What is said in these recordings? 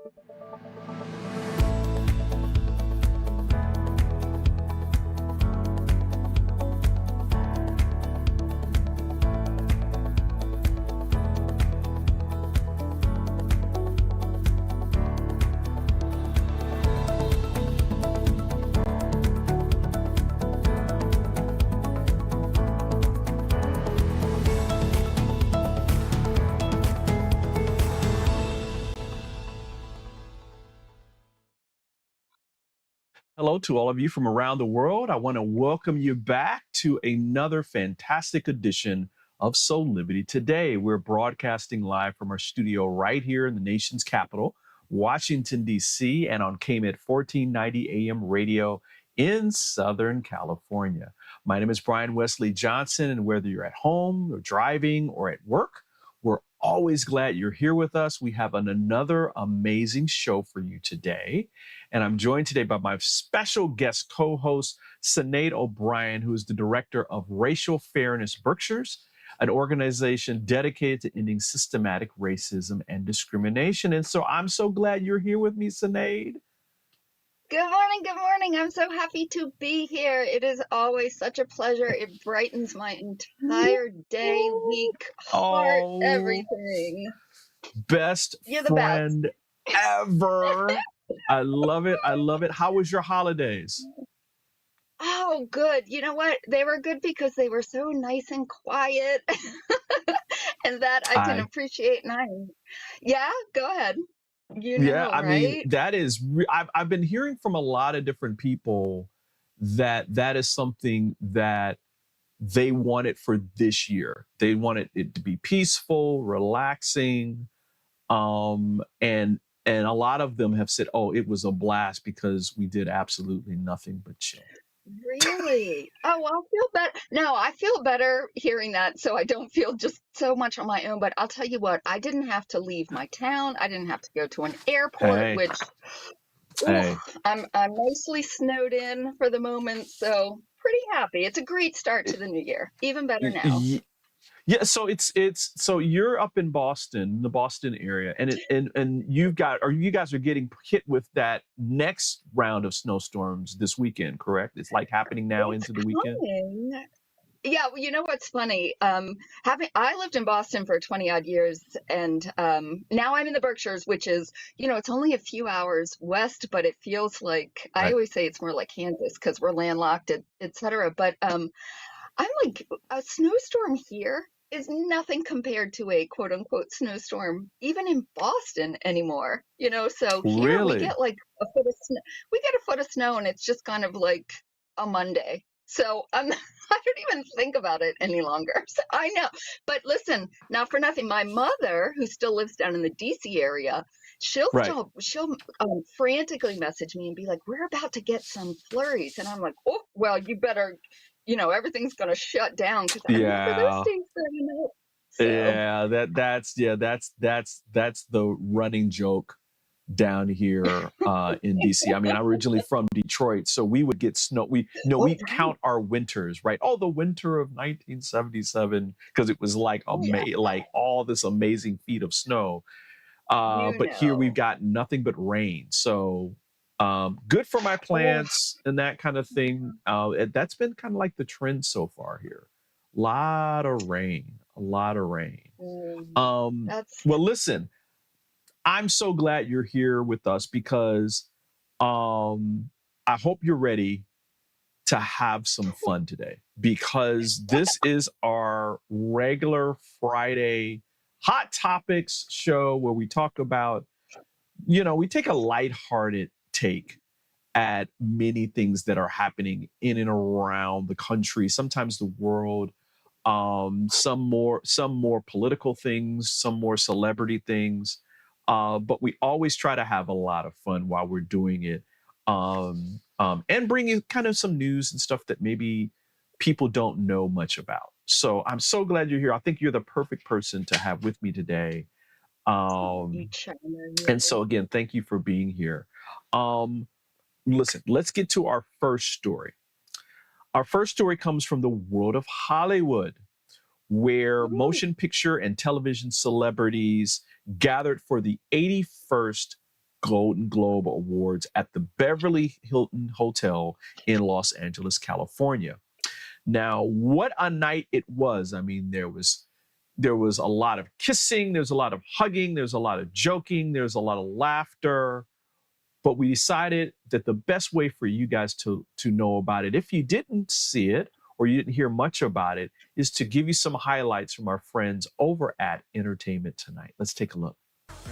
Hello to all of you from around the world. I want to welcome you back to another fantastic edition of Soulivity. Today, we're broadcasting live from our studio right here in the nation's capital, Washington, D.C., and on KMET 1490 AM radio in Southern California. My name is Brian Westley Johnson, and whether you're at home or driving or at work, we're always glad you're here with us. We have another amazing show for you today. And I'm joined today by my special guest co-host, Sinead O'Brien, who is the director of Racial Fairness Berkshires, an organization dedicated to ending systematic racism and discrimination. And so I'm so glad you're here with me, Sinead. Good morning. Good morning. I'm so happy to be here. It is always such a pleasure. It brightens my entire day, week, heart, everything. Best You're the friend best. ever. I love it. I love it. How was your holidays? Oh, good. You know what? They were good because they were so nice and quiet. And that I can appreciate. And yeah, go ahead. You know, yeah, I right? mean, that is, I've been hearing from a lot of different people that is something that they wanted for this year. They wanted it to be peaceful, relaxing, and a lot of them have said, "Oh, it was a blast because we did absolutely nothing but chill." Really? Oh, well, I feel better. No, I feel better hearing that, so I don't feel just so much on my own. But I'll tell you what, I didn't have to leave my town. I didn't have to go to an airport, which I'm mostly snowed in for the moment, so pretty happy. It's a great start to the new year. Even better now. Yeah, so so you're up in Boston, the Boston area, and you guys are getting hit with that next round of snowstorms this weekend, correct? It's like happening now into the weekend. Yeah, well, you know what's funny? I lived in Boston for 20 odd years, and now I'm in the Berkshires, which is, it's only a few hours west, but it feels like I always say it's more like Kansas because we're landlocked, et cetera. But I'm like, a snowstorm here is nothing compared to a quote unquote snowstorm, even in Boston anymore, so here we get like a foot of snow. We get a foot of snow and it's just kind of like a Monday. So I don't even think about it any longer. So I know. But listen, not for nothing, my mother, who still lives down in the DC area, she'll frantically message me and be like, "We're about to get some flurries." And I'm like, "Oh, well, you better, everything's going to shut down because I remember those days growing up." So. Yeah, that's the running joke down here in DC. I mean, I'm originally from Detroit, so we would get snow. We count our winters, right? Oh, the winter of 1977, because it was like like all this amazing feet of snow. But here we've got nothing but rain. So good for my plants and that kind of thing. That's been kind of like the trend so far here. A lot of rain. Well, listen, I'm so glad you're here with us because I hope you're ready to have some fun today, because this is our regular Friday Hot Topics show where we talk about, we take a lighthearted take at many things that are happening in and around the country, sometimes the world, some more political things, some more celebrity things. But we always try to have a lot of fun while we're doing it, and bring you kind of some news and stuff that maybe people don't know much about. So I'm so glad you're here. I think you're the perfect person to have with me today. And so again, thank you for being here. Listen, let's get to our first story. Our first story comes from the world of Hollywood, where motion picture and television celebrities gathered for the 81st Golden Globe Awards at the Beverly Hilton Hotel in Los Angeles, California. Now, what a night it was. I mean, there was a lot of kissing, there's a lot of hugging, there's a lot of joking, there's a lot of laughter. But we decided that the best way for you guys to know about it, if you didn't see it or you didn't hear much about it, is to give you some highlights from our friends over at Entertainment Tonight. Let's take a look.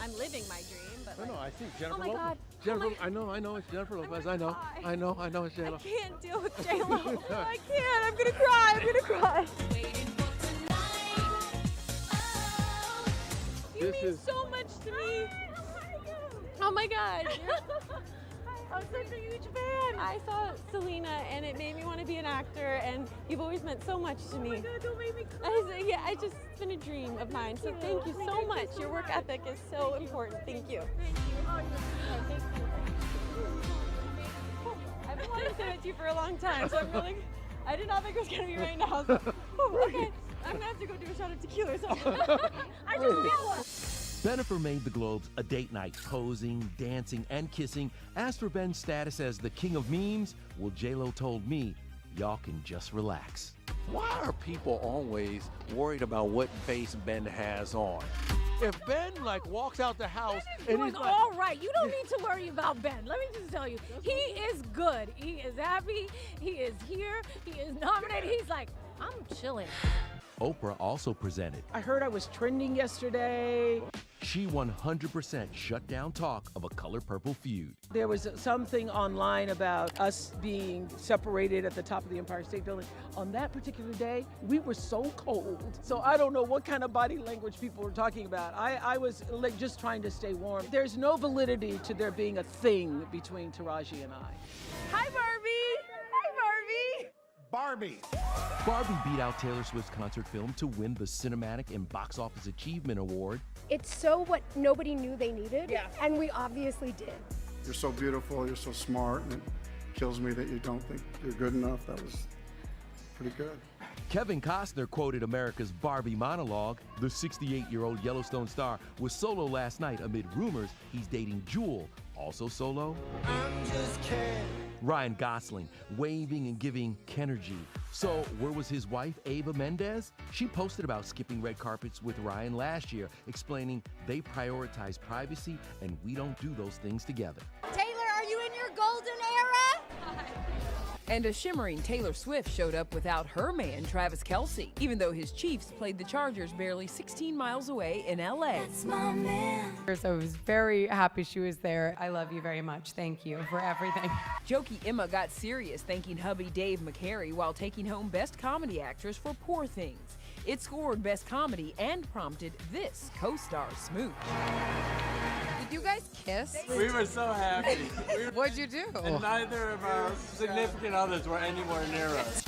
I'm living my dream, but No, I see Jennifer oh my Lopez. God. Jennifer, Oh my- I know it's Jennifer Lopez. gonna I know, cry. I know it's I Jennifer. can't deal with J-Lo. I can't. I'm gonna cry. I'm gonna cry. You This mean is- so much to me. Oh my God. I'm such a huge fan. I saw Selena and it made me want to be an actor, and you've always meant so much to me. Oh my God, don't make me cry. Yeah, it's been a dream of mine. So thank you so much. Your work ethic is so important. Thank you. Thank you. Oh, thank you. I've been wanting to say that to you for a long time, so I'm really, I did not think it was going to be right now. So, okay, I'm going to have to go do a shot of tequila or something. I just feel one. Bennifer made the Globes a date night, posing, dancing, and kissing. As for Ben's status as the king of memes, well, J-Lo told me, y'all can just relax. Why are people always worried about what face Ben has on? If Ben walks out the house and Doing he's all right. You don't need to worry about Ben. Let me just tell you, he is good. He is happy. He is here. He is nominated. He's like, I'm chilling. Oprah also presented. I heard I was trending yesterday. She 100% shut down talk of a Color Purple feud. There was something online about us being separated at the top of the Empire State Building. On that particular day, we were so cold. So I don't know what kind of body language people were talking about. I was just trying to stay warm. There's no validity to there being a thing between Taraji and I. Hi, Barbie. Hi, Barbie. Barbie beat out Taylor Swift's concert film to win the Cinematic and Box Office Achievement Award. It's so what nobody knew they needed, and we obviously did. You're so beautiful, you're so smart, and it kills me that you don't think you're good enough. That was pretty good. Kevin Costner quoted America's Barbie monologue. The 68-year-old Yellowstone star was solo last night amid rumors he's dating Jewel, also solo. Ryan Gosling, waving and giving Kenergy. So where was his wife, Ava Mendez? She posted about skipping red carpets with Ryan last year, explaining they prioritize privacy and we don't do those things together. Taylor, are you in your golden era? And a shimmering Taylor Swift showed up without her man, Travis Kelce, even though his Chiefs played the Chargers barely 16 miles away in L.A. So I was very happy she was there. I love you very much. Thank you for everything. Jokey Emma got serious, thanking hubby Dave McCary while taking home Best Comedy Actress for Poor Things. It scored Best Comedy and prompted this co-star smooch. Did you guys kiss? We were so happy. What'd you do? And neither of our significant others were anywhere near us.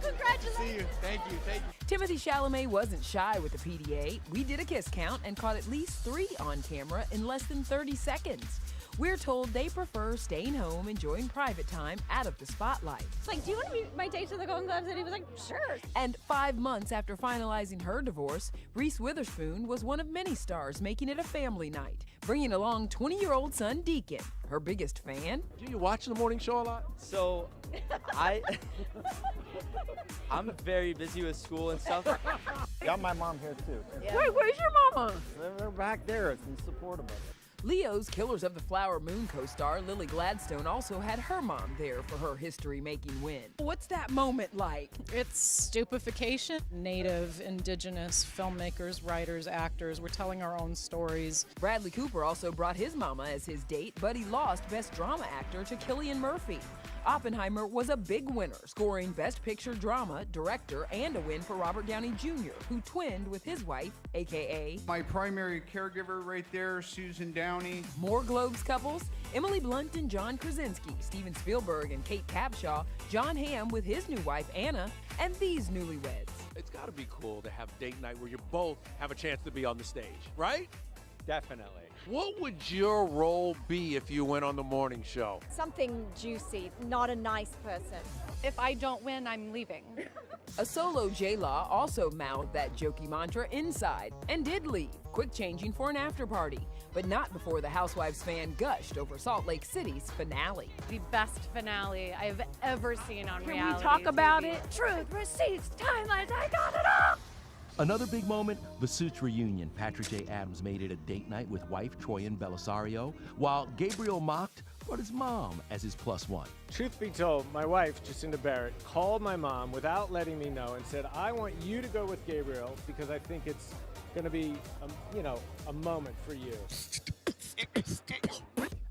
Congratulations. See you. Thank you. Thank you. Timothy Chalamet wasn't shy with the PDA. We did a kiss count and caught at least 3 on camera in less than 30 seconds. We're told they prefer staying home, enjoying private time out of the spotlight. It's like, do you want to be my date to the Golden Globes? And he was like, sure. And 5 months after finalizing her divorce, Reese Witherspoon was one of many stars making it a family night, bringing along 20-year-old son Deacon, her biggest fan. Do you watch the morning show a lot? So, I'm very busy with school and stuff. Got my mom here too. Wait, where's your mama? They're back there in support of us. Leo's Killers of the Flower Moon co-star Lily Gladstone also had her mom there for her history-making win. What's that moment like? It's stupefaction. Native, indigenous filmmakers, writers, actors, we're telling our own stories. Bradley Cooper also brought his mama as his date, but he lost Best Drama Actor to Cillian Murphy. Oppenheimer was a big winner, scoring Best Picture Drama, Director, and a win for Robert Downey Jr., who twinned with his wife, a.k.a. my primary caregiver right there, Susan Downey. More Globes couples, Emily Blunt and John Krasinski, Steven Spielberg and Kate Capshaw, John Hamm with his new wife, Anna, and these newlyweds. It's got to be cool to have date night where you both have a chance to be on the stage, right? Definitely. What would your role be if you went on the morning show? Something juicy, not a nice person. If I don't win, I'm leaving. A solo J-Law also mouthed that jokey mantra inside and did leave, quick changing for an after party, but not before the Housewives fan gushed over Salt Lake City's finale. The best finale I've ever seen on reality. Can we talk about TV. it? Truth, receipts, timelines, I got it all! Another big moment, the Suits reunion. Patrick J. Adams made it a date night with wife Troyan Bellisario, while Gabriel mocked but his mom as his +1. Truth be told, my wife, Jacinda Barrett, called my mom without letting me know and said, I want you to go with Gabriel because I think it's going to be, a moment for you.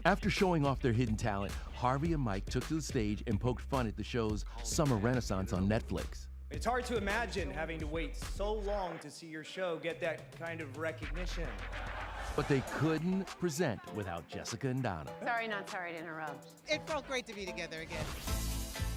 After showing off their hidden talent, Harvey and Mike took to the stage and poked fun at the show's Summer Renaissance on Netflix. It's hard to imagine having to wait so long to see your show get that kind of recognition. But they couldn't present without Jessica and Donna. Sorry, not sorry to interrupt. It felt great to be together again.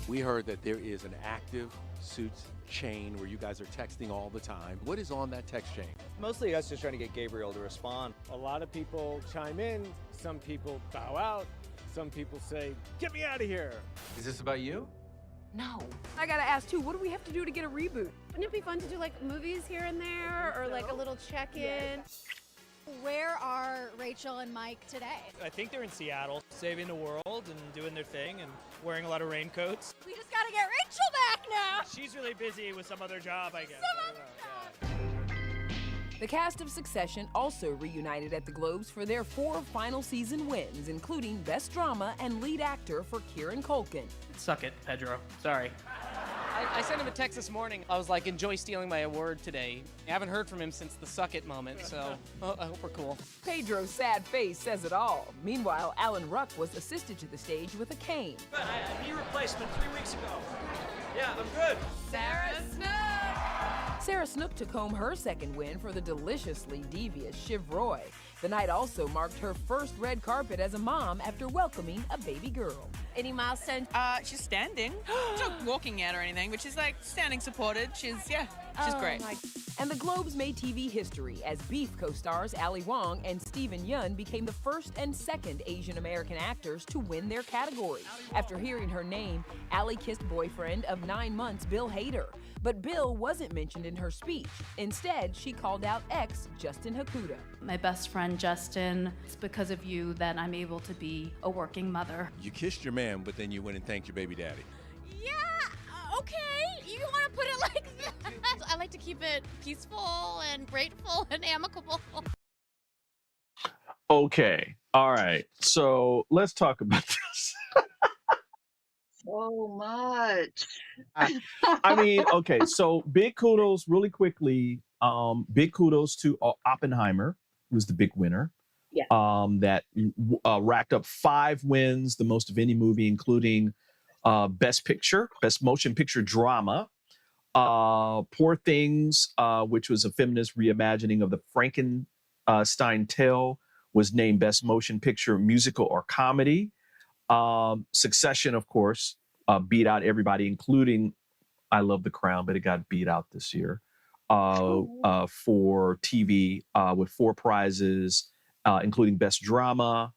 We heard that there is an active Suits chain where you guys are texting all the time. What is on that text chain? Mostly us just trying to get Gabriel to respond. A lot of people chime in, some people bow out, some people say, get me out of here. Is this about you? No. I gotta ask too, what do we have to do to get a reboot? Wouldn't it be fun to do like movies here and there or like a little check-in? Where are Rachel and Mike today? I think they're in Seattle, saving the world and doing their thing and wearing a lot of raincoats. We just gotta get Rachel back now! She's really busy with some other job, I guess. The cast of Succession also reunited at the Globes for their 4 final season wins, including Best Drama and Lead Actor for Kieran Culkin. Suck it, Pedro. Sorry. I sent him a text this morning. I was like, enjoy stealing my award today. I haven't heard from him since the suck it moment, so I hope we're cool. Pedro's sad face says it all. Meanwhile, Alan Ruck was assisted to the stage with a cane. Knee replacement 3 weeks ago. Yeah, I'm good. Sarah Snook! Sarah Snook took home her second win for the deliciously devious Shiv Roy. The night also marked her first red carpet as a mom after welcoming a baby girl. Any milestone? She's standing. She's not walking yet or anything, but she's like standing supported. She's great. And the Globes made TV history as Beef co-stars Ali Wong and Steven Yeun became the first and second Asian American actors to win their category. After hearing her name, Ali kissed boyfriend of 9 months, Bill Hader. But Bill wasn't mentioned in her speech. Instead, she called out ex Justin Hakuda. My best friend Justin, it's because of you that I'm able to be a working mother. You kissed your man, but then you went and thanked your baby daddy. Yeah, okay. You want to put it like that? I like to keep it peaceful and grateful and amicable. Okay. All right. So let's talk about this. So much. I mean, okay. So big kudos really quickly. Big kudos to Oppenheimer, who was the big winner. Yeah. That racked up 5 wins, the most of any movie, including Best Picture, Best Motion Picture Drama. Poor Things, which was a feminist reimagining of the Frankenstein tale, was named Best Motion Picture Musical or Comedy. Succession, of course, beat out everybody, including I Love the Crown, but it got beat out this year for TV with 4 prizes, including Best Drama.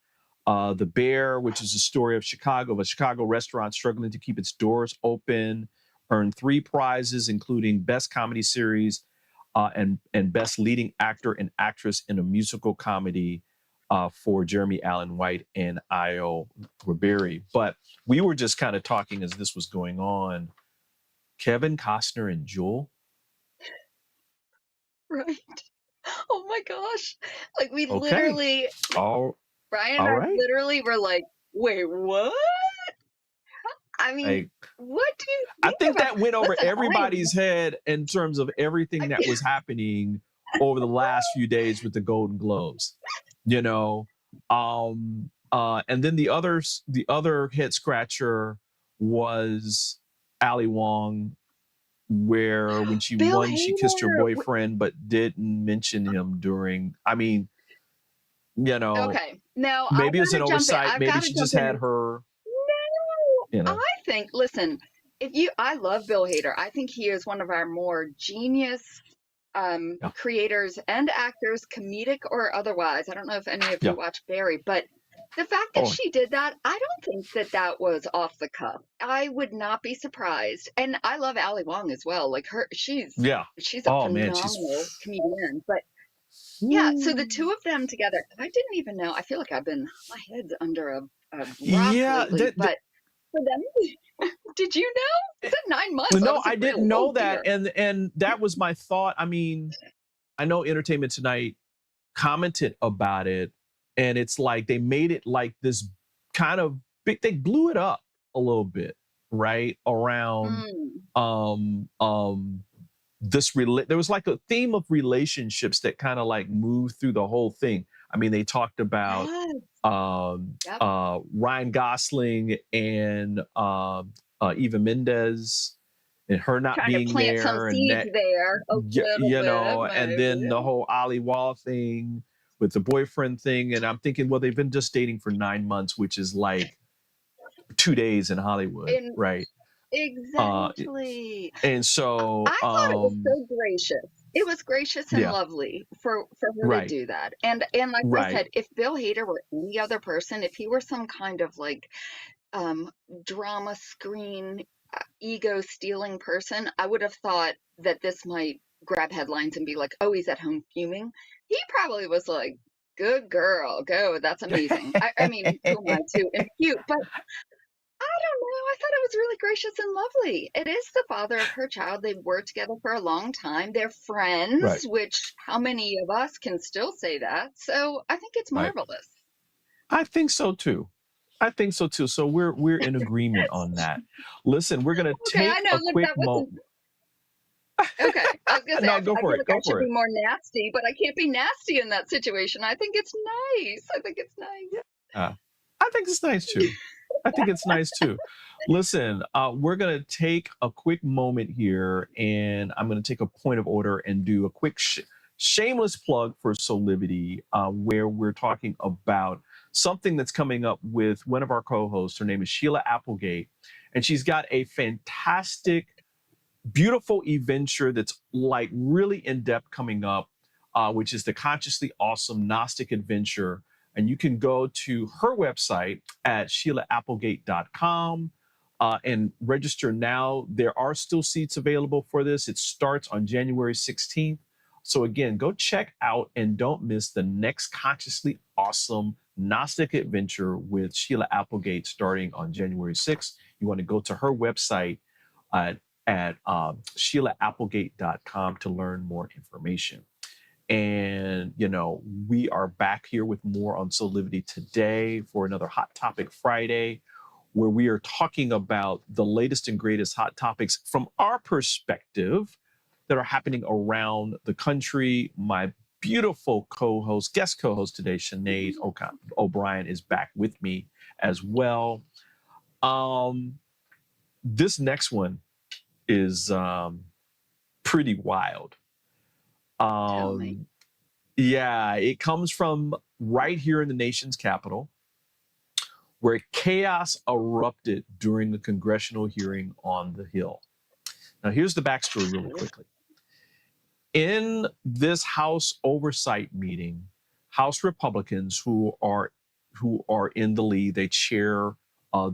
The Bear, which is a story of a Chicago restaurant struggling to keep its doors open, earned 3 prizes, including Best Comedy Series and Best Leading Actor and Actress in a Musical Comedy for Jeremy Allen White and Io Ribery. But we were just kind of talking as this was going on. Kevin Costner and Jewel. Right. Oh my gosh. Like we Okay. literally, Brian and I right. literally were like, wait, what? I mean, what do you I think that went over Listen, everybody's head in terms of everything that was happening over the last few days with the Golden Globes. You know, and then the other head scratcher was Ali Wong, where when she Bill won, she kissed her Hader. boyfriend, but didn't mention him during. I mean, you know, Okay. Now maybe I it's an gotta jump in. oversight. I've Maybe gotta she just jump in. had her. No, You know. I think, listen, I love Bill Hader. I think he is one of our more genius creators and actors, comedic or otherwise. I don't know if any of you watch Barry, but the fact that she did that, I don't think that that was off the cuff. I would not be surprised. And I love Ali Wong as well. Like she's a phenomenal comedian. But yeah, so the two of them together, I didn't even know. I feel like my head's under a rock lately, but for them, did you know? Is it 9 months? No, I didn't know that. And that was my thought. I mean, I know Entertainment Tonight commented about it, and it's like they made it like this kind of big, they blew it up a little bit, right? Around there was like a theme of relationships that kind of like moved through the whole thing. I mean, they talked about Ryan Gosling and Eva Mendes and her not trying being to plant there, some seeds there, and then the whole Ali Wall thing with the boyfriend thing. And I'm thinking, well, they've been just dating for 9 months, which is like 2 days in Hollywood, right? Exactly. And so I thought it was so gracious. It was gracious and lovely for her to do that. And like I said, if Bill Hader were any other person, if he were some kind of like drama screen ego stealing person, I would have thought that this might grab headlines and be like, oh, he's at home fuming. He probably was like, good girl, go, that's amazing. I mean, who am I to impute? But I don't know. I thought it was really gracious and lovely. It is the father of her child. They've worked together for a long time. They're friends, which how many of us can still say that? So I think it's marvelous. I think so too. So we're in agreement on that. Listen, we're gonna take a quick moment. Okay, I was gonna say, No, go for it. I should be more nasty, but I can't be nasty in that situation. I think it's nice. I think it's nice. I think it's nice too. Listen, we're going to take a quick moment here, and I'm going to take a point of order and do a quick shameless plug for Soulivity, where we're talking about something that's coming up with one of our co-hosts. Her name is Sheila Applegate, and she's got a fantastic, beautiful adventure that's like really in-depth coming up, which is the Consciously Awesome Gnostic Adventure. And you can go to her website at SheilaApplegate.com and register now. There are still seats available for this. It starts on January 16th. So again, go check out and don't miss the next Consciously Awesome Gnostic Adventure with Sheila Applegate starting on January 6th. You want to go to her website at SheilaApplegate.com to learn more information. And, we are back here with more on Soulivity today for another Hot Topic Friday, where we are talking about the latest and greatest hot topics from our perspective that are happening around the country. My beautiful guest co-host today, Sinead O'Brien, is back with me as well. This next one is pretty wild. Yeah, it comes from right here in the nation's capital, where chaos erupted during the congressional hearing on the Hill. Now, here's the backstory really quickly. In this House oversight meeting, House Republicans who are in the lead, they chair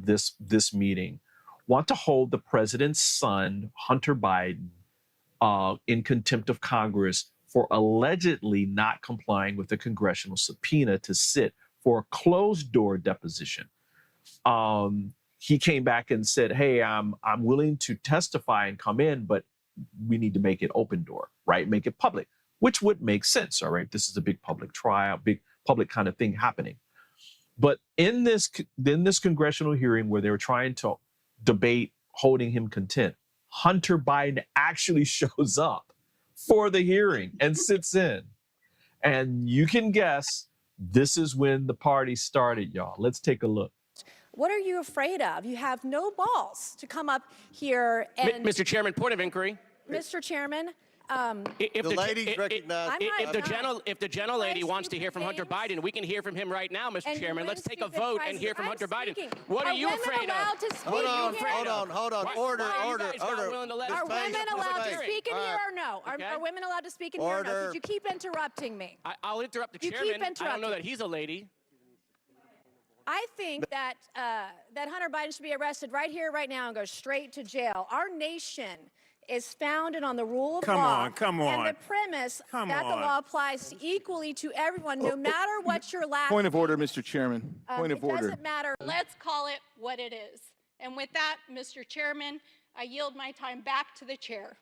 this meeting, want to hold the president's son, Hunter Biden, in contempt of Congress for allegedly not complying with the congressional subpoena to sit for a closed-door deposition. He came back and said, "Hey, I'm willing to testify and come in, but we need to make it open door, right? Make it public," which would make sense. All right, this is a big public trial, big public kind of thing happening. But in this congressional hearing where they were trying to debate holding him contempt, Hunter Biden actually shows up for the hearing and sits in. And you can guess, this is when the party started, y'all. Let's take a look. What are you afraid of? You have no balls to come up here and... Mr. Chairman, point of inquiry. Mr. Chairman, If The ladies recognize. If the gentlelady wants to hear from Hunter Biden, we can hear from him right now, Mr. Chairman. Let's take a vote and hear from Hunter Biden. What are you afraid of? Hold on. Order. Are women allowed to speak in here or no? Are women allowed to speak in here or no? Could you keep interrupting me? I'll interrupt the chairman. I don't know that he's a lady. I think that that Hunter Biden should be arrested right here, right now, and go straight to jail. Our nation is founded on the rule of law. Come on. And the premise that the law applies equally to everyone, no matter what your last Point of order, Mr. Chairman. Point of it order. doesn't matter. Let's call it what it is. And with that, Mr. Chairman, I yield my time back to the chair.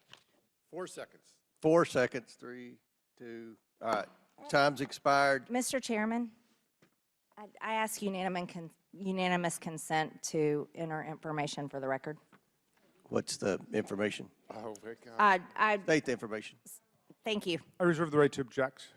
4 seconds. 4 seconds. 3, 2. All right. Time's expired. Mr. Chairman, I ask unanimous consent to enter information for the record. What's the information? Oh, very good. State the information. Thank you. I reserve the right to object.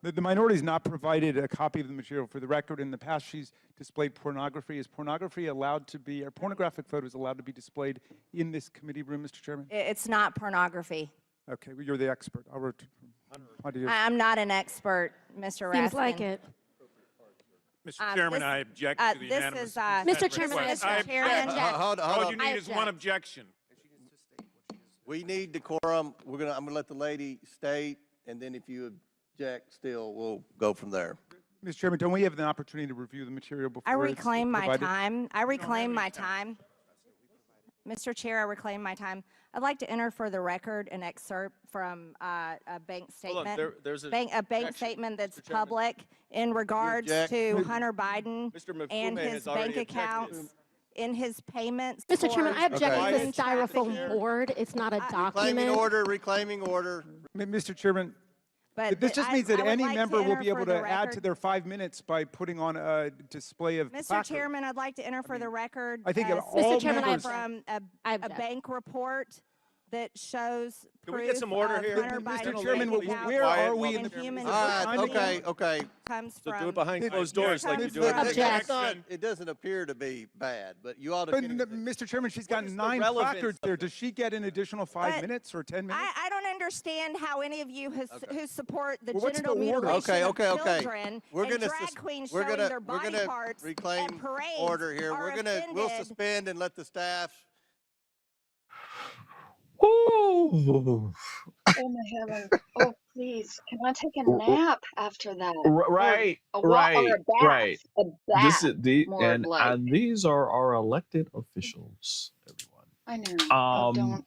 The minority has not provided a copy of the material for the record. In the past, she's displayed pornography. Is pornography allowed to be, or pornographic photos allowed to be displayed in this committee room, Mr. Chairman? It's not pornography. Okay, well, you're the expert. I'm not an expert, Mr. Raskin. Seems like it. Mr. Chairman, I object to the unanimous consent Mr. Chairman, request. Mr. Chairman. Hold on. All you need is one objection. We need decorum. I'm gonna let the lady state, and then if you object still, we'll go from there. Mr. Chairman, don't we have the opportunity to review the material before I reclaim my provided? time. I reclaim my time. Mr. Chair, I reclaim my time. I'd like to enter for the record an excerpt from a bank statement. There's a bank statement that's public in regards to Hunter Biden and his bank accounts, in his payments. Mr. Chairman, I object to human the styrofoam board. It's not a document. Reclaiming order. Mr. Chairman, But this just means that I would any like to member will enter be able for to the add record- to their 5 minutes by putting on a display of Mr. placard. Chairman, I'd like to enter for the record I think all Mr. Chairman, members- from a bank report that shows Can we get some order of here? Hunter Mr. Biden's Chairman, bank account where are we in and the human Okay. comes So from. do it behind closed doors like you do it. Objection. It doesn't appear to be bad, but you ought to. But, Mr. Chairman, she's got 9 placards there. Does she get an additional 5 minutes or 10 minutes? I don't understand how any of you who support the Well, what's genital the order? mutilation Okay. of children We're and gonna drag queens we're showing gonna their body parts reclaim at parades order here. are We'll offended. suspend and let the staff. Ooh. Oh my heavens. Oh, please. Can I take a nap after that? Right, Or a right, bath. right. A bath. This is more like. and these are our elected officials, everyone. I know. Don't.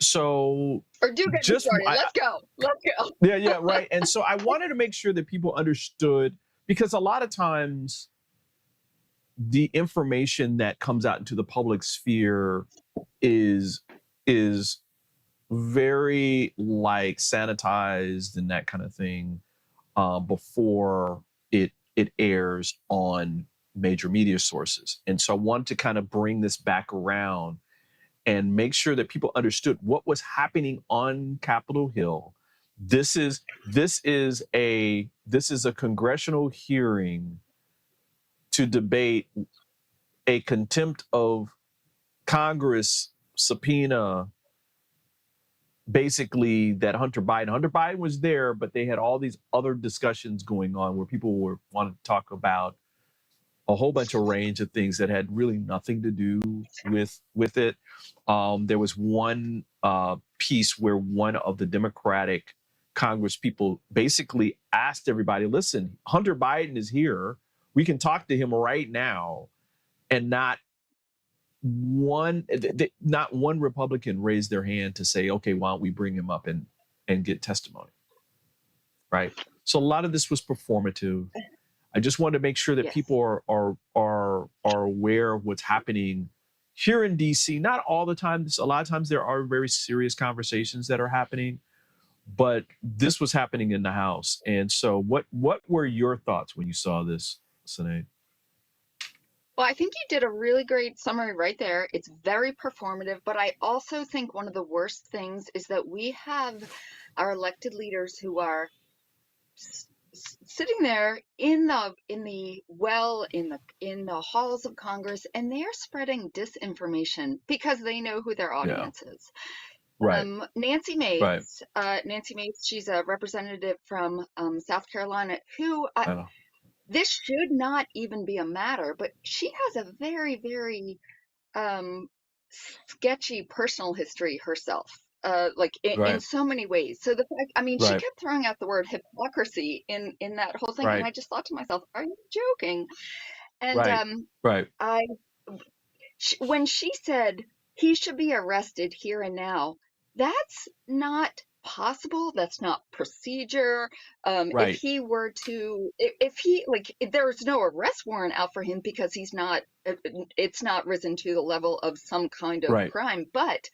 So Or do get me just started. Let's go. Let's go. yeah, right. And so I wanted to make sure that people understood, because a lot of times the information that comes out into the public sphere is very like sanitized and that kind of thing before it airs on major media sources. And so I wanted to kind of bring this back around and make sure that people understood what was happening on Capitol Hill. This is a congressional hearing to debate a contempt of Congress subpoena, basically, that Hunter Biden was there, but they had all these other discussions going on where people wanted to talk about a whole bunch of range of things that had really nothing to do with it. There was one piece where one of the Democratic Congress people basically asked everybody, listen, Hunter Biden is here. We can talk to him right now. And not one Republican raised their hand to say, okay, why don't we bring him up and get testimony, right? So a lot of this was performative. I just wanted to make sure that people are aware of what's happening here in DC. Not all the time. A lot of times there are very serious conversations that are happening, but this was happening in the House. And so what were your thoughts when you saw this, Sinead? Well, I think you did a really great summary right there. It's very performative, but I also think one of the worst things is that we have our elected leaders who are sitting there in the halls of Congress, and they are spreading disinformation because they know who their audience is. Nancy Mace, she's a representative from South Carolina who, this should not even be a matter, but she has a very, very sketchy personal history herself, in so many ways. So the fact, she kept throwing out the word hypocrisy in that whole thing, and I just thought to myself, "Are you joking?" And when she said he should be arrested here and now, that's not possible. That's not procedure. If he were to, if he, there's no arrest warrant out for him because he's not, it's not risen to the level of some kind of crime, but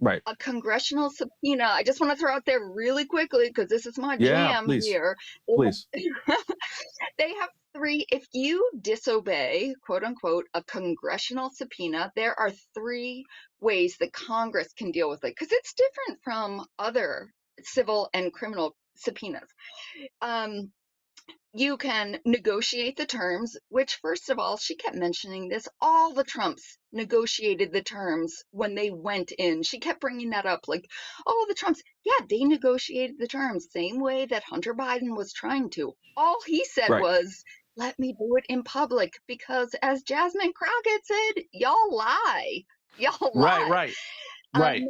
a congressional subpoena, I just want to throw out there really quickly because this is my jam here. Please. They have 3, if you disobey, quote unquote, a congressional subpoena, there are 3 ways that Congress can deal with it because it's different from other civil and criminal subpoenas. You can negotiate the terms, which, first of all, she kept mentioning this. All the Trumps negotiated the terms when they went in. She kept bringing that up, like, all the Trumps, yeah, they negotiated the terms, same way that Hunter Biden was trying to. All he said was, let me do it in public, because as Jasmine Crockett said, y'all lie. Y'all lie. Right.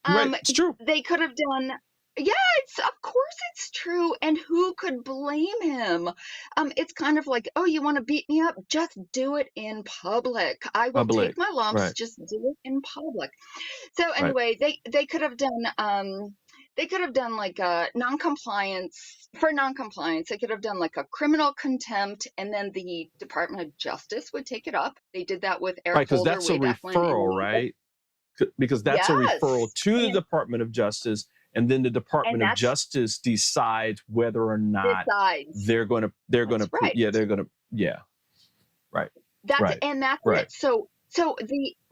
It's true. They could have done. Yeah, of course it's true. And who could blame him? It's kind of like, oh, you want to beat me up? Just do it in public. I will take my lumps. Just do it in public. So anyway, they could have done like a non-compliance. For non-compliance, they could have done like a criminal contempt, and then the Department of Justice would take it up. They did that with Eric Holder. Because that's a referral, right? Because that's a referral to the Department of Justice. And then the Department of Justice decides whether or not they're going to, That's it. So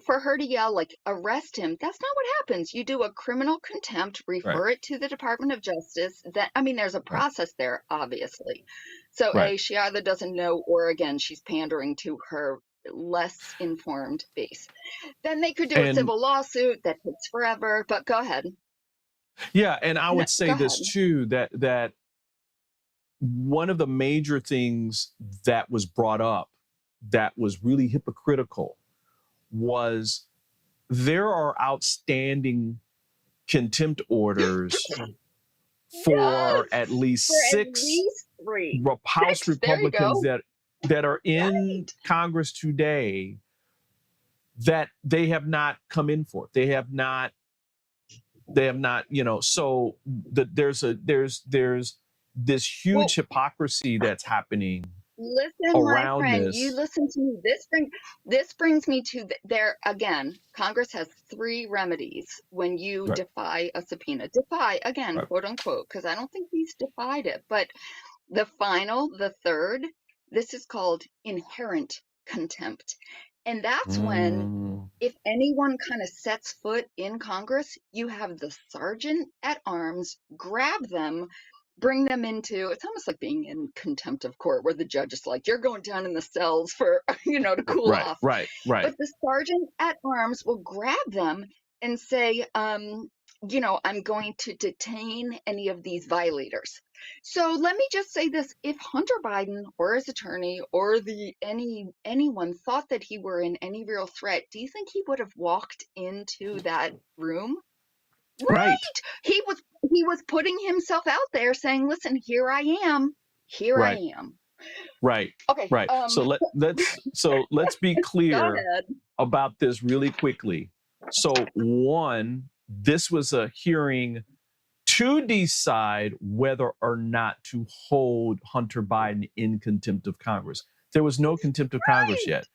for her to yell, like, arrest him, that's not what happens. You do a criminal contempt, refer it to the Department of Justice. There's a process there, obviously. So she either doesn't know, or again, she's pandering to her less informed base. Then they could do a civil lawsuit that takes forever, but go ahead. Yeah, and I would say this too, that one of the major things that was brought up that was really hypocritical was there are outstanding contempt orders for at least 6 House Republicans that are in Congress today that they have not come in for. They have not, so there's this huge hypocrisy that's happening. Listen, my friend, you listen to me. This brings me to there again. Congress has 3 remedies when you defy a subpoena. Defy again, quote unquote, because I don't think he's defied it. But the third, this is called inherent contempt. And that's when, if anyone kind of sets foot in Congress, you have the sergeant at arms grab them, bring them into, it's almost like being in contempt of court, where the judge is like, you're going down in the cells for, to cool off. Right. But the sergeant at arms will grab them and say, I'm going to detain any of these violators. So let me just say this: if Hunter Biden or his attorney or anyone thought that he were in any real threat, do you think he would have walked into that room? Right. He was putting himself out there, saying, "Listen, here I am. I am." Right. Okay. Right. So let's be clear about this really quickly. So one, this was a hearing to decide whether or not to hold Hunter Biden in contempt of Congress. There was no contempt of Congress yet.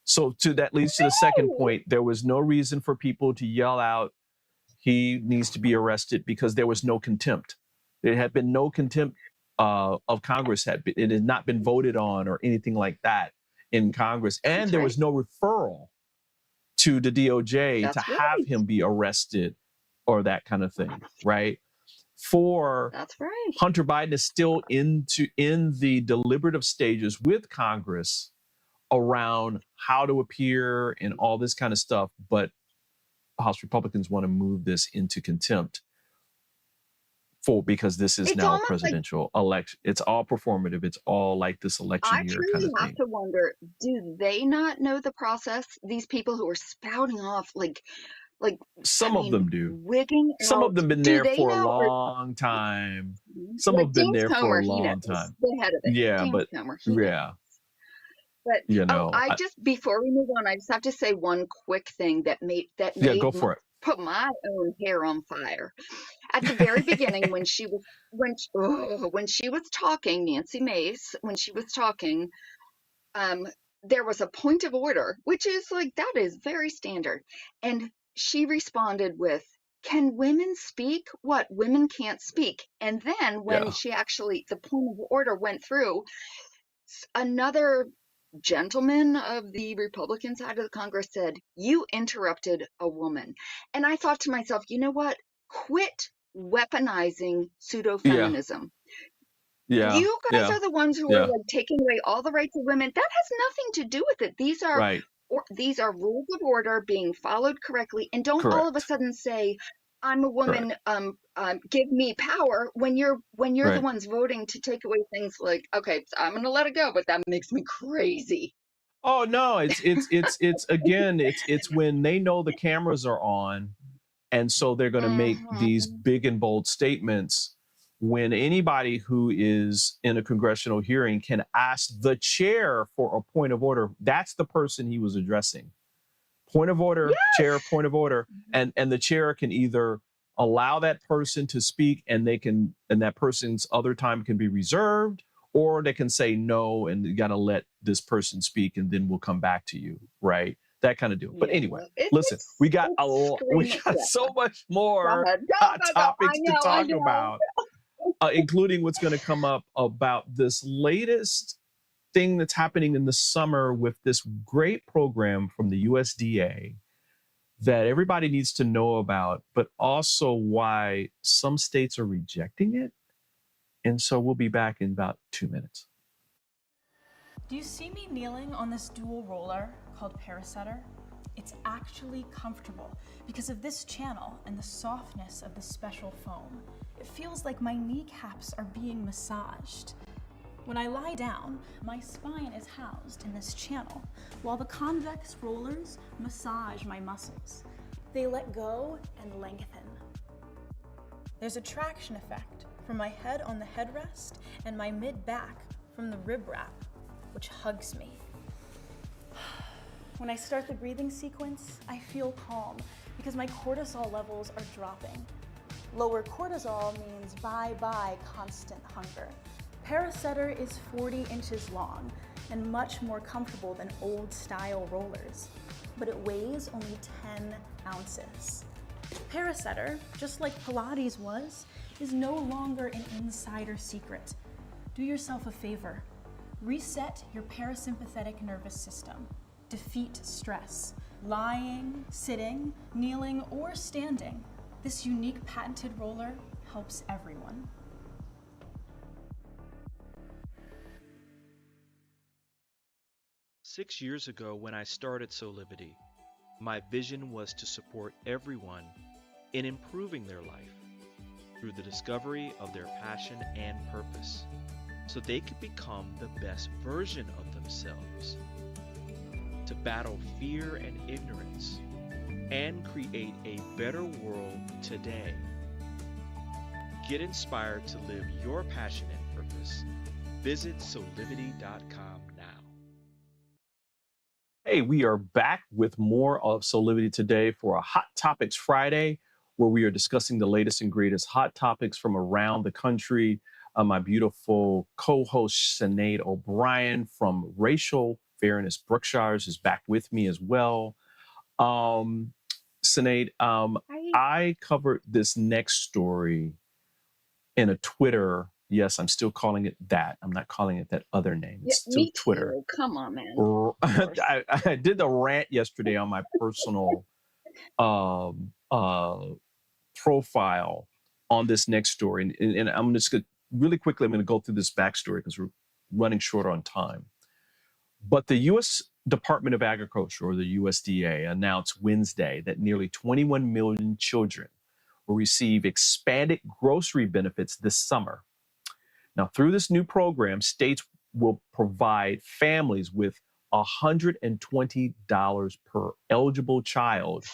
So that leads to the second point. There was no reason for people to yell out, he needs to be arrested, because there was no contempt. There had been no contempt of Congress. It had not been voted on or anything like that in Congress. And there was no referral to the DOJ to have him be arrested or that kind of thing, right? Hunter Biden is still in the deliberative stages with Congress around how to appear and all this kind of stuff. But House Republicans want to move this into contempt because this is It's now a almost like presidential election. It's all performative. It's all like this election I year kind truly of have thing. to wonder, do they not know the process? These people who are spouting off I Some of them do. wigging Some of out, them been do there they for a know? Or long time. Some like have been James there for Comer, a he long knows time. the head of it. Yeah, James but Comer, he knows. yeah, But you know, I just before we move on, I just have to say one quick thing that made yeah, go for it. put my own hair on fire. At the very beginning, when she was talking, Nancy Mace, when she was talking, there was a point of order, which is like that is very standard, and she responded with, "Can women speak? What women can't speak?" And then when Yeah, she actually the point of order went through, another gentleman of the Republican side of the Congress said, "You interrupted a woman." And I thought to myself, you know what? Quit weaponizing pseudo yeah, feminism. yeah, You guys yeah, are the ones who are yeah. like taking away all the rights of women. That has nothing to do with it. Right, These are rules of order being followed correctly. And don't all of a correct, sudden say, "I'm a correct. woman, give me power," when you're the Right. ones voting to take away things like, okay, so I'm gonna let it go, but that makes me crazy. Oh no, it's again, it's when they know the cameras are on, and so they're going to make these Mhm. big and bold statements when anybody who is in a congressional hearing can ask the chair for a point of order. That's the person he was addressing. Point of order, chair, Yes. point of order. And the chair can either allow that person to speak and that person's other time can be reserved, or they can say no and you got to let this person speak and then we'll come back to you, right? That kind of deal. But Yeah, anyway, listen, we got screaming. Yeah, so much go more ahead. hot Go. topics to I talk know. about, including what's going to come up about this latest thing that's happening in the summer with this great program from the USDA that everybody needs to know about, but also why some states are rejecting it. And so we'll be back in about 2 minutes. Do you see me kneeling on this dual roller called Parasetter? It's actually comfortable because of this channel and the softness of the special foam. It feels like my kneecaps are being massaged. When I lie down, my spine is housed in this channel, while the convex rollers massage my muscles. They let go and lengthen. There's a traction effect from my head on the headrest and my mid-back from the rib wrap, which hugs me. When I start the breathing sequence, I feel calm because my cortisol levels are dropping. Lower cortisol means bye-bye constant hunger. Parasetter is 40 inches long and much more comfortable than old-style rollers, but it weighs only 10 ounces. Parasetter, just like Pilates was, is no longer an insider secret. Do yourself a favor. Reset your parasympathetic nervous system. Defeat stress. Lying, sitting, kneeling, or standing. This unique patented roller helps everyone. Six years ago, when I started Soulivity, my vision was to support everyone in improving their life through the discovery of their passion and purpose, so they could become the best version of themselves, to battle fear and ignorance, and create a better world today. Get inspired to live your passion and purpose. Visit Soulivity.com now. Hey, we are back with more of Soulivity today for a Hot Topics Friday, where we are discussing the latest and greatest hot topics from around the country. My beautiful co-host, Sinead O'Brien from Racial Fairness Brookshires, is back with me as well. Sinead, I covered this next story in a Twitter. Yes, I'm still calling it that. I'm not calling it that other name. It's still Me Twitter. too. Come on, man. I did the rant yesterday on my personal profile on this next story. And I'm just going to, really quickly, I'm going to go through this backstory because we're running short on time. But the U.S. Department of Agriculture, or the USDA, announced Wednesday that nearly 21 million children will receive expanded grocery benefits this summer. Now, through this new program, states will provide families with $120 per eligible child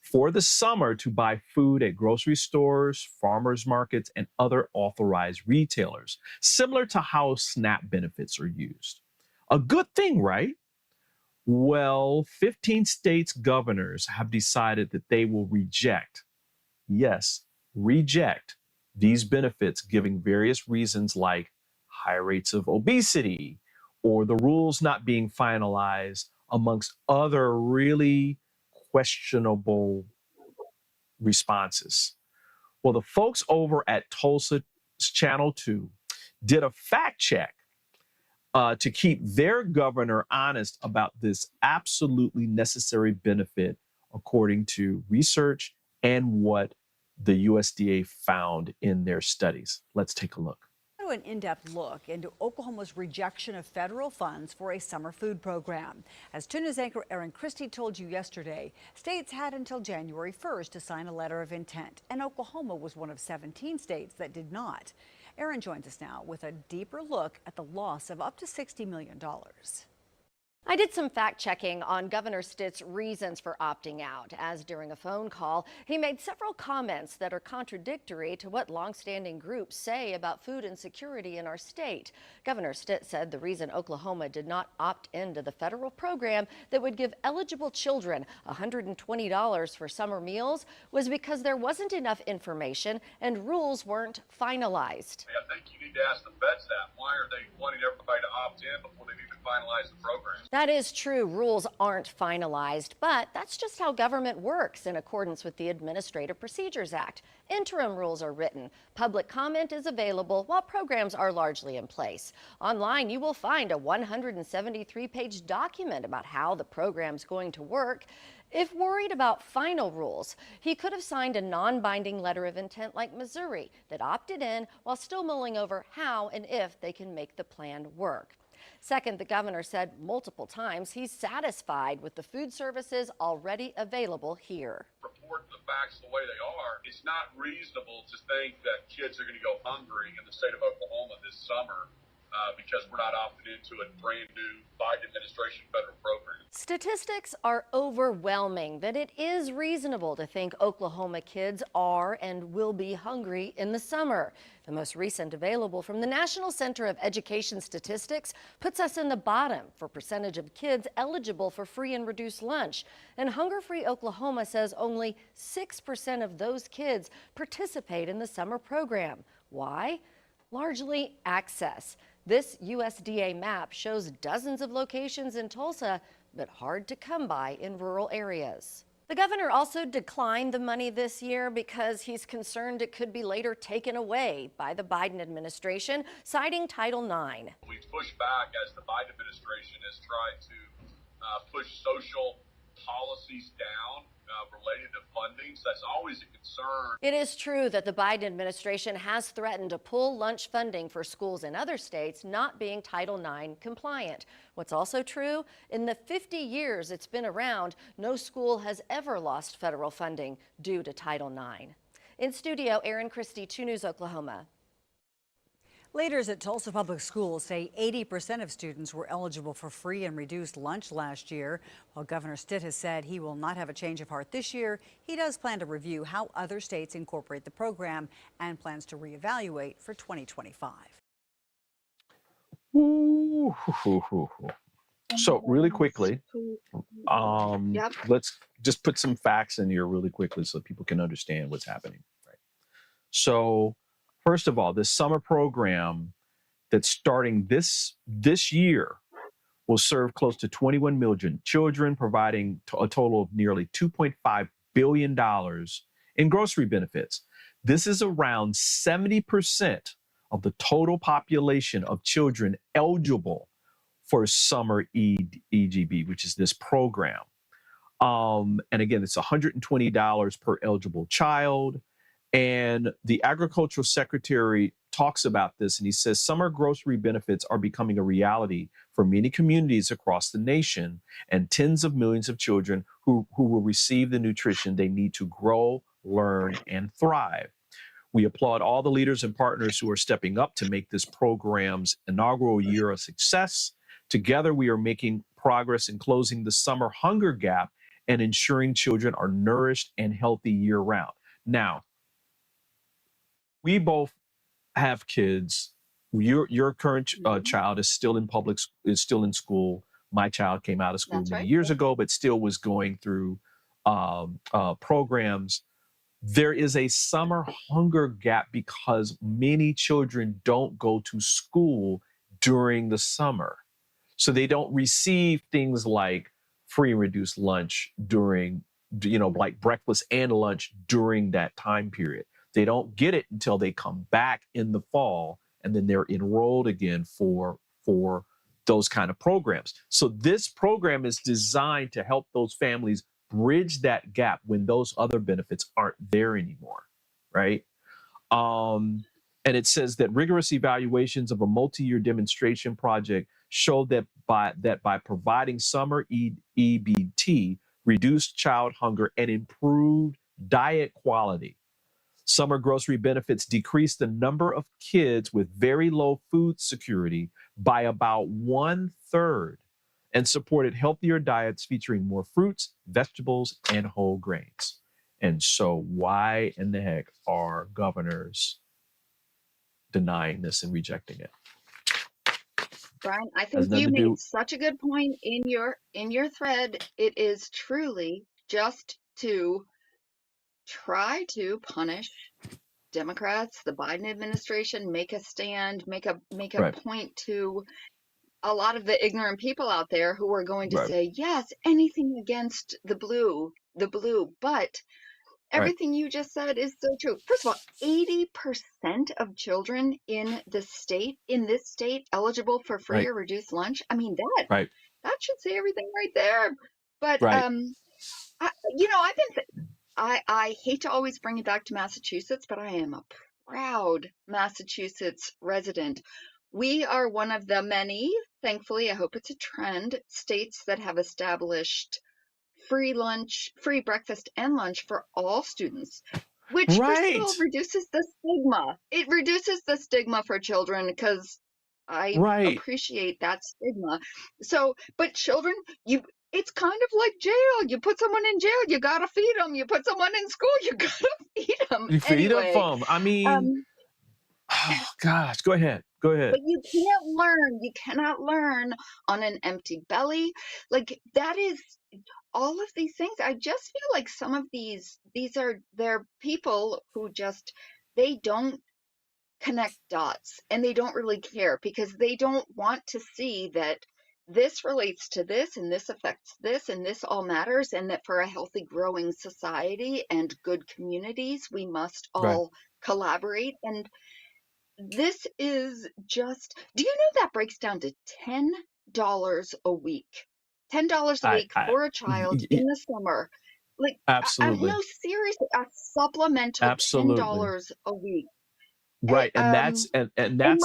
for the summer to buy food at grocery stores, farmers markets, and other authorized retailers, similar to how SNAP benefits are used. A good thing, right? Well, 15 states' governors have decided that they will reject, yes, reject these benefits, giving various reasons like high rates of obesity or the rules not being finalized, amongst other really questionable responses. Well, the folks over at Tulsa's Channel 2 did a fact check to keep their governor honest about this absolutely necessary benefit, according to research and what the USDA found in their studies. Let's take a look. An in-depth look into Oklahoma's rejection of federal funds for a summer food program. As 2 News anchor Erin Christie told you yesterday, states had until January 1st to sign a letter of intent, and Oklahoma was one of 17 states that did not. Erin joins us now with a deeper look at the loss of up to $60 million. I did some fact checking on Governor Stitt's reasons for opting out, as during a phone call, he made several comments that are contradictory to what longstanding groups say about food insecurity in our state. Governor Stitt said the reason Oklahoma did not opt into the federal program that would give eligible children $120 for summer meals was because there wasn't enough information and rules weren't finalized. I think you need to ask the feds that. Why are they wanting everybody to opt in before they've even finalized the program? That is true. Rules aren't finalized, but that's just how government works in accordance with the Administrative Procedures Act. Interim rules are written. Public comment is available while programs are largely in place. Online, you will find a 173-page document about how the program's going to work. If worried about final rules, he could have signed a non-binding letter of intent like Missouri that opted in while still mulling over how and if they can make the plan work. Second, the governor said multiple times he's satisfied with the food services already available here. Report the facts the way they are. It's not reasonable to think that kids are going to go hungry in the state of Oklahoma this summer because we're not opting into a brand new Biden administration federal program. Statistics are overwhelming that it is reasonable to think Oklahoma kids are and will be hungry in the summer. The most recent available from the National Center of Education Statistics puts us in the bottom for percentage of kids eligible for free and reduced lunch. And Hunger Free Oklahoma says only 6% of those kids participate in the summer program. Why? Largely access. This USDA map shows dozens of locations in Tulsa, but hard to come by in rural areas. The governor also declined the money this year because he's concerned it could be later taken away by the Biden administration, citing Title IX. We've pushed back as the Biden administration has tried to push social policies down related to funding, so that's always a concern. It is true that the Biden administration has threatened to pull lunch funding for schools in other states not being Title IX compliant. What's also true, in the 50 years it's been around, no school has ever lost federal funding due to Title IX. In studio, Erin Christie, 2 News Oklahoma. Leaders at Tulsa Public Schools say 80% of students were eligible for free and reduced lunch last year. While Governor Stitt has said he will not have a change of heart this year, he does plan to review how other states incorporate the program and plans to reevaluate for 2025. Ooh. So really quickly, let's just put some facts in here really quickly so people can understand what's happening. Right. So first of all, this summer program that's starting this year will serve close to 21 million children, providing a total of nearly $2.5 billion in grocery benefits. This is around 70% of the total population of children eligible for summer EGB, which is this program. And again, it's $120 per eligible child. And the agricultural secretary talks about this, and he says summer grocery benefits are becoming a reality for many communities across the nation, and tens of millions of children who will receive the nutrition they need to grow, learn, and thrive. We applaud all the leaders and partners who are stepping up to make this program's inaugural year a success. Together, we are making progress in closing the summer hunger gap and ensuring children are nourished and healthy year-round. Now, we both have kids. Your current child is still in school. My child came out of school many years ago, but still was going through programs. There is a summer hunger gap because many children don't go to school during the summer. So they don't receive things like free and reduced lunch during, like breakfast and lunch during that time period. They don't get it until they come back in the fall, and then they're enrolled again for those kind of programs. So this program is designed to help those families bridge that gap when those other benefits aren't there anymore, right? And it says that rigorous evaluations of a multi-year demonstration project show that by providing summer EBT, reduced child hunger and improved diet quality. Summer grocery benefits decrease the number of kids with very low food security by about 1/3 and supported healthier diets featuring more fruits, vegetables, and whole grains. And so why in the heck are governors denying this and rejecting it? Brian, I think you made such a good point in your thread. It is truly just to try to punish Democrats, the Biden administration, make a stand, make a point to a lot of the ignorant people out there who are going to say, yes, anything against the blue, but everything you just said is so true. First of all, 80% of children in this state eligible for free or reduced lunch. I mean, that should say everything right there. But I hate to always bring it back to Massachusetts, but I am a proud Massachusetts resident. We are one of the many, thankfully, I hope it's a trend, states that have established free breakfast and lunch for all students, which first of all reduces the stigma. It reduces the stigma for children because I appreciate that stigma. So, but children, it's kind of like jail. You put someone in jail, you gotta feed them. You put someone in school, you gotta feed them. You feed them. I mean, oh gosh, go ahead. But you cannot learn on an empty belly. Like that is all of these things. I just feel like some of they're people who just, they don't connect dots and they don't really care because they don't want to see that this relates to this and this affects this and this all matters, and that for a healthy growing society and good communities, we must all collaborate. And this is just, do you know that breaks down to $10 a week? $10 a week for a child in the summer. Like, absolutely. No, seriously, a supplemental $10 a week. Right. And that's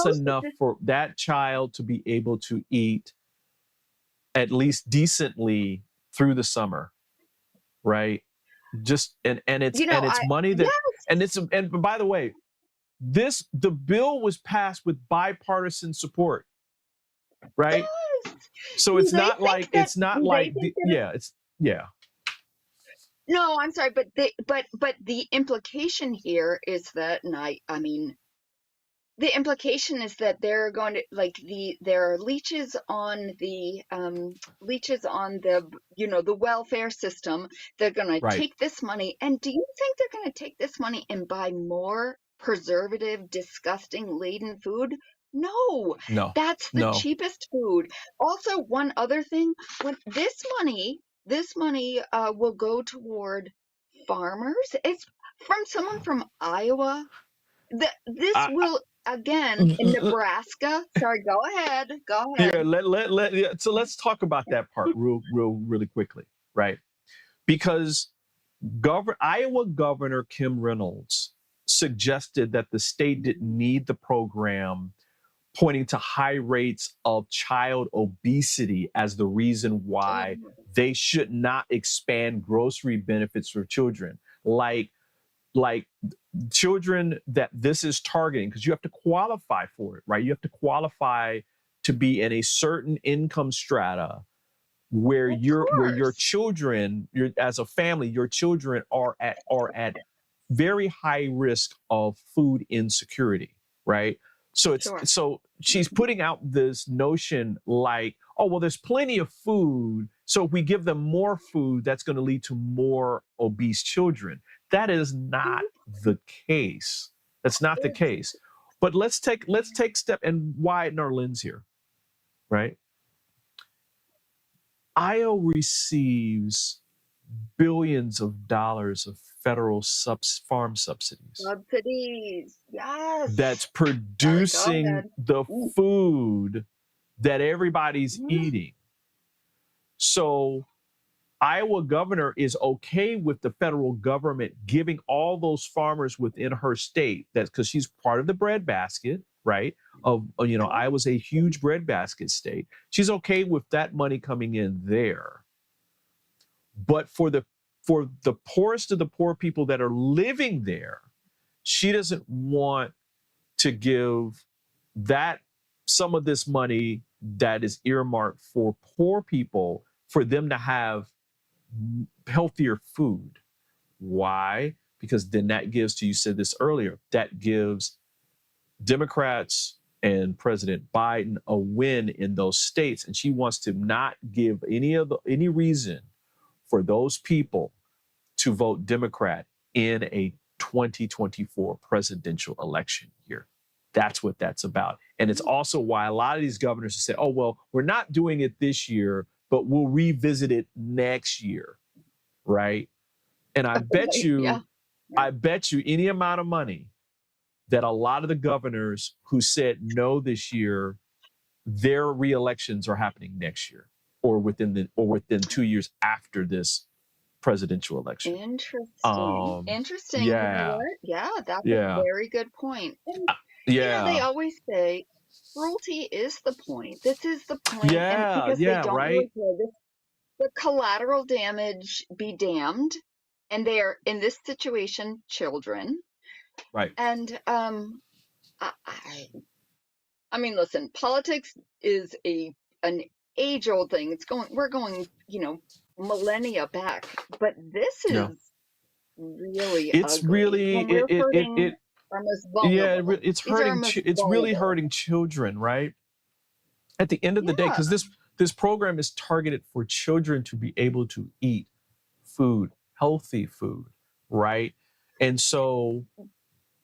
enough for that child to be able to eat at least decently through the summer. Right. Just and it's money that and by the way, the bill was passed with bipartisan support. Right. Yes. So it's not like No, I'm sorry, but the implication here is that, and I mean, the implication is that they're going to there are leeches on the the welfare system. They're going to take this money, and do you think they're going to take this money and buy more preservative, disgusting laden food? No, that's the cheapest food. Also, one other thing, when this money will go toward farmers. It's from someone from Iowa. This will again in Nebraska. Sorry, go ahead. Yeah, so let's talk about that part really quickly, right? Because Iowa Governor Kim Reynolds suggested that the state didn't need the program, pointing to high rates of child obesity as the reason why they should not expand grocery benefits for children. Like children that this is targeting, because you have to qualify for it, right? You have to qualify to be in a certain income strata where your children, as a family, your children are at very high risk of food insecurity, right? So so she's putting out this notion like, oh, well, there's plenty of food, so if we give them more food, that's going to lead to more obese children. That is not the case. That's not the case. But let's take step, and why Narlin's here, right? Iowa receives billions of dollars of federal farm subsidies. Subsidies, yes. That's producing the food that everybody's eating. So Iowa governor is okay with the federal government giving all those farmers within her state, that's because she's part of the breadbasket, right? Iowa's a huge breadbasket state. She's okay with that money coming in there. But for the poorest of the poor people that are living there, she doesn't want to give some of this money that is earmarked for poor people, for them to have healthier food. Why? Because then that gives, you said this earlier, that gives Democrats and President Biden a win in those states, and she wants to not give any reason for those people to vote Democrat in a 2024 presidential election year. That's what that's about. And it's also why a lot of these governors have said, oh, well, we're not doing it this year, but we'll revisit it next year, right? And I bet you any amount of money that a lot of the governors who said no this year, their re-elections are happening next year or within 2 years after this presidential election. Interesting. Yeah. You know what? Yeah, that's a very good point. And, they always say cruelty is the point. This is the point. Yeah, and because they don't right. really care, the collateral damage be damned. And they are, in this situation, children. Right. And I mean, listen, politics is an age-old thing. We're going, millennia back. But this is really it's ugly. really our most vulnerable. it's really hurting children, right? At the end of the day, because this program is targeted for children to be able to eat food, healthy food, right? And so,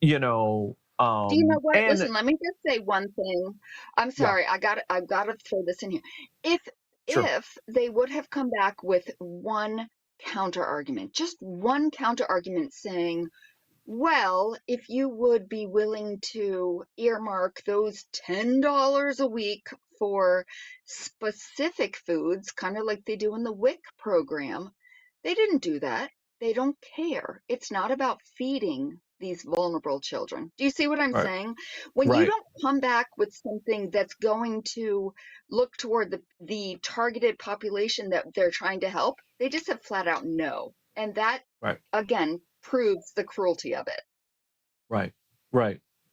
do you know what? Listen, let me just say one thing. I'm sorry, I've got to throw this in here. If they would have come back with one counter argument, just one counter argument saying, well, if you would be willing to earmark those $10 a week for specific foods, kind of like they do in the WIC program, they didn't do that. They don't care. It's not about feeding these vulnerable children. Do you see what I'm saying? When you don't come back with something that's going to look toward the targeted population that they're trying to help, they just have flat out no. And that, again, proves the cruelty of it. Right.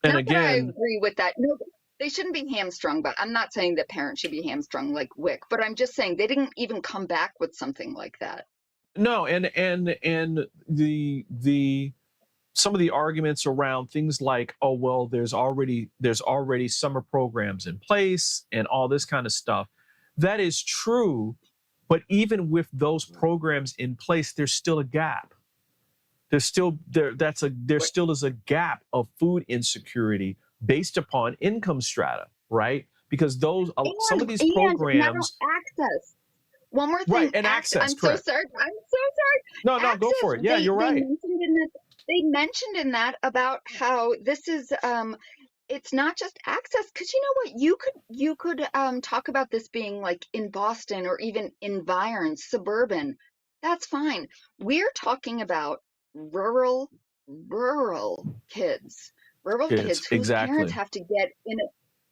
And not again, that I agree with that. No, they shouldn't be hamstrung, but I'm not saying that parents should be hamstrung like WIC, but I'm just saying they didn't even come back with something like that. No, and the some of the arguments around things like, oh well, there's already summer programs in place and all this kind of stuff. That is true, but even with those programs in place, there's still a gap. There still is a gap of food insecurity based upon income strata, right? Because some of these programs access. One more thing. Right, and access. I'm so sorry. No, go for it. Yeah, you're right. They mentioned in that about how this is it's not just access, because you know what, you could talk about this being like in Boston or even environs, suburban. That's fine. We're talking about rural rural kids whose parents have to get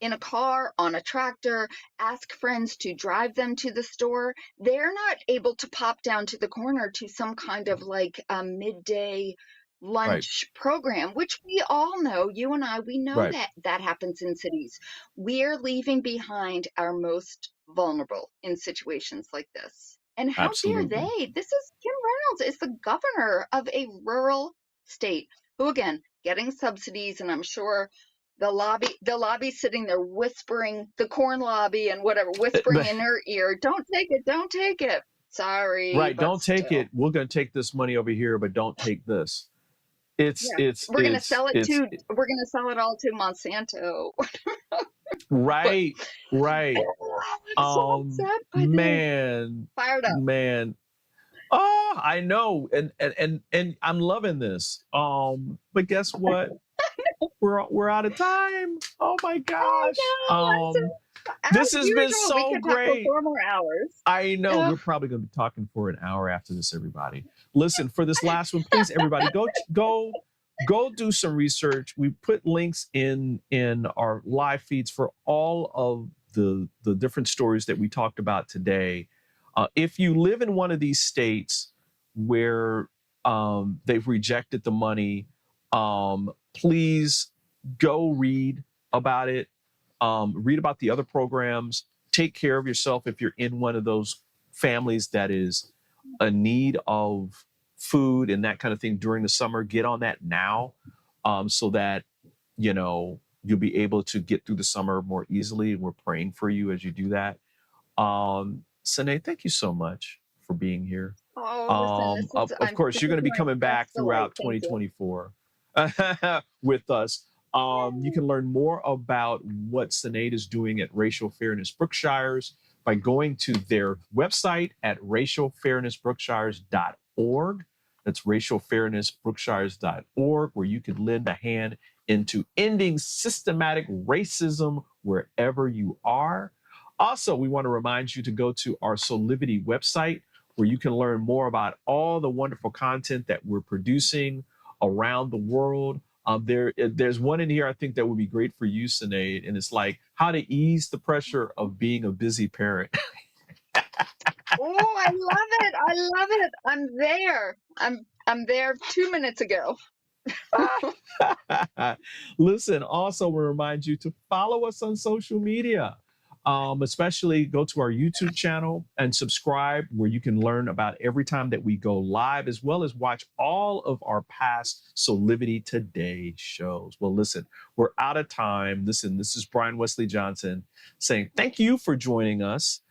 in a car, on a tractor, ask friends to drive them to the store. They're not able to pop down to the corner to some kind of like midday lunch program, which we all know, you and I, we know that happens in cities. We're leaving behind our most vulnerable in situations like this. And how dare they? This is Kim Reynolds is the governor of a rural state who, again, getting subsidies, and I'm sure the lobby sitting there whispering, the corn lobby and whatever, whispering in her ear, don't take it. Sorry. Right, don't take it. We're going to take this money over here, but don't take this. We're going to sell it all to Monsanto. Right. So upset by Man. Fired up. Man. Oh, I know. And I'm loving this. But guess what? We're out of time. Oh my gosh. This has been so great. 4 more hours. I know. We're probably going to be talking for an hour after this, everybody. Listen, for this last one, please, everybody, go do some research. We put links in our live feeds for all of the different stories that we talked about today. If you live in one of these states where they've rejected the money, please go read about it. Read about the other programs. Take care of yourself if you're in one of those families that is in need of food and that kind of thing during the summer. Get on that now, so that you'll be able to get through the summer more easily. And we're praying for you as you do that. Sine, thank you so much for being here. Of course, you're going to be coming back throughout 2024 with us. You can learn more about what Sinead is doing at Racial Fairness Brookshires by going to their website at racialfairnessbrookshires.org. That's racialfairnessbrookshires.org, where you can lend a hand into ending systematic racism wherever you are. Also, we want to remind you to go to our Soulivity website, where you can learn more about all the wonderful content that we're producing around the world. There's one in here I think that would be great for you, Sinead, and it's like how to ease the pressure of being a busy parent. Oh, I love it. I'm there. I'm there 2 minutes ago. Listen, also we remind you to follow us on social media. Especially go to our YouTube channel and subscribe, where you can learn about every time that we go live, as well as watch all of our past Soulivity Today shows. Well, listen, we're out of time. Listen, this is Brian Westley Johnson saying thank you for joining us.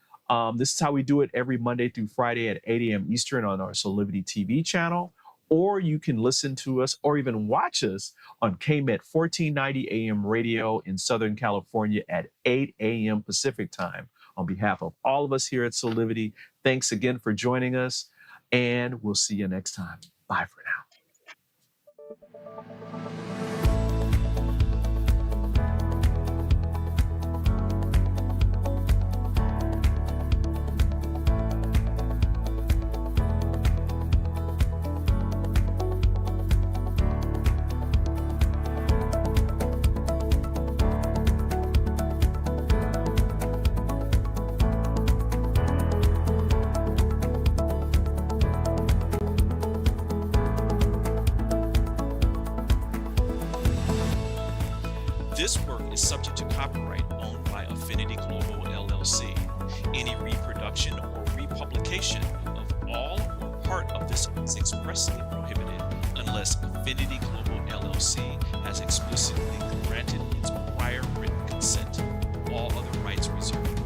This is how we do it every Monday through Friday at 8 a.m. Eastern on our Soulivity TV channel. Or you can listen to us or even watch us on KMET 1490 AM radio in Southern California at 8 a.m. Pacific time. On behalf of all of us here at Soulivity, thanks again for joining us, and we'll see you next time. Bye for now. This work is subject to copyright owned by Affinity Global LLC. Any reproduction or republication of all or part of this is expressly prohibited unless Affinity Global LLC has explicitly granted its prior written consent. All other rights reserved.